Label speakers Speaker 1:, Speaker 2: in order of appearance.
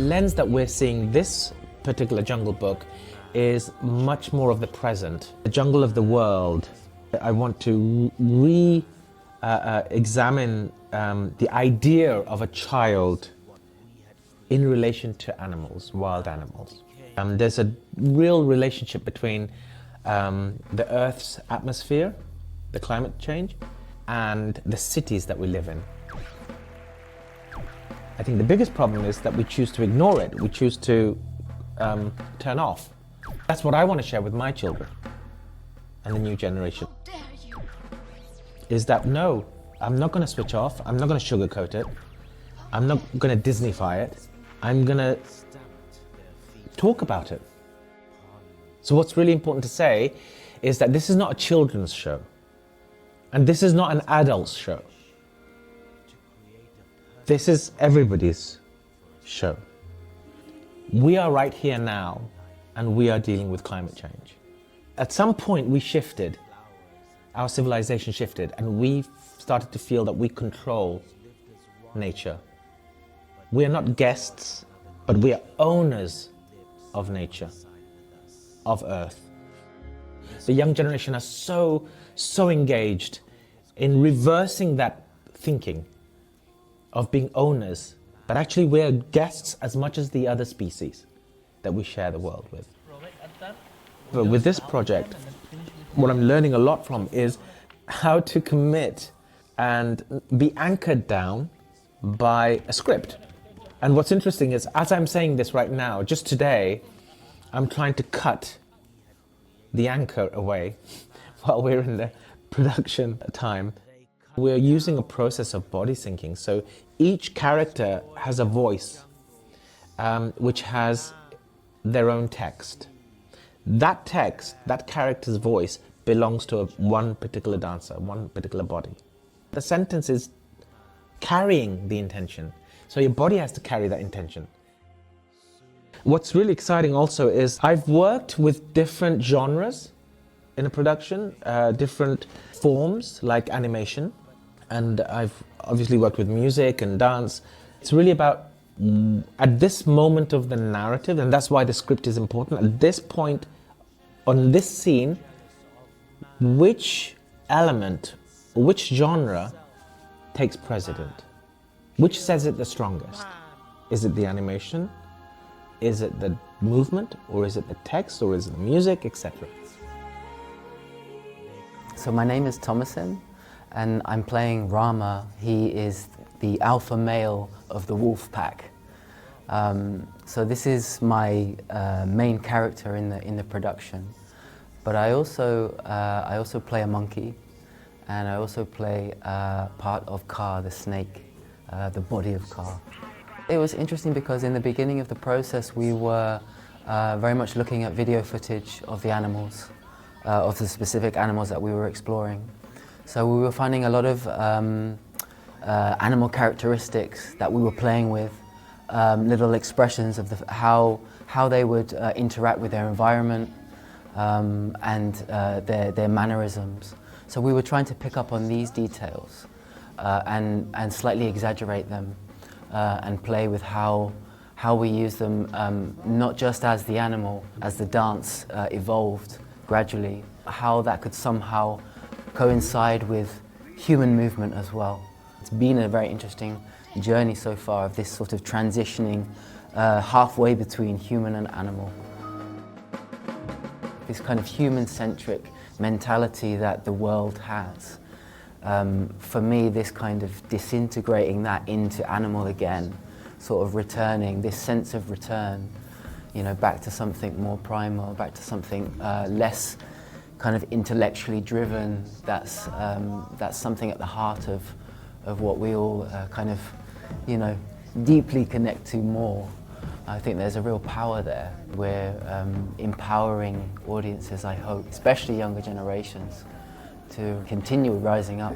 Speaker 1: lens that we're seeing this particular Jungle book is much more of the present, the jungle of the world. I want to examine the idea of a child in relation to animals, wild animals. There's a real relationship between the Earth's atmosphere, the climate change, and the cities that we live in. I think the biggest problem is that we choose to ignore it. We choose to turn off. That's what I want to share with my children and the new generation.
Speaker 2: How dare you?
Speaker 1: Is that no, I'm not going to switch off. I'm not going to sugarcoat it. I'm not going to Disneyfy it. I'm going to talk about it. So what's really important to say is that this is not a children's show. And this is not an adult's show. This is everybody's show. We are right here now, and we are dealing with climate change. At some point we shifted, our civilization shifted, and we started to feel that we control nature. We are not guests, but we are owners of nature, of Earth. The young generation are so engaged in reversing that thinking of being owners, but actually we're guests as much as the other species that we share the world with. But with this project, what I'm learning a lot from is how to commit and be anchored down by a script. And what's interesting is, as I'm saying this right now, just today, I'm trying to cut the anchor away while we're in the production time. We're using a process of body syncing. So each character has a voice which has their own text. That text, that character's voice, belongs to one particular dancer, one particular body. The sentence is carrying the intention. So your body has to carry that intention. What's really exciting also is I've worked with different genres in a production, different forms like animation, and I've obviously worked with music and dance. It's really about, at this moment of the narrative, and that's why the script is important, at this point on this scene, which element, which genre takes precedent? Which says it the strongest? Is it the animation? Is it the movement? Or is it the text? Or is it the music, etc.?
Speaker 3: So my name is Tomason, and I'm playing Rama. He is the alpha male of the wolf pack. So this is my main character in the production. But I also play a monkey, and I also play part of Kaa, the snake, the body of Kaa. It was interesting because in the beginning of the process we were very much looking at video footage of the animals, of the specific animals that we were exploring. So we were finding a lot of animal characteristics that we were playing with, little expressions of how they would interact with their environment and their mannerisms. So we were trying to pick up on these details and slightly exaggerate them and play with how we use them, not just as the animal, as the dance evolved gradually, how that could somehow coincide with human movement as well. It's been a very interesting journey so far of this sort of transitioning halfway between human and animal. This kind of human-centric mentality that the world has. For me, this kind of disintegrating that into animal again, sort of returning, this sense of return, you know, back to something more primal, back to something less kind of intellectually driven. That's something at the heart of what we all kind of, you know, deeply connect to more. I think there's a real power there. We're empowering audiences, I hope, especially younger generations, to continue rising up.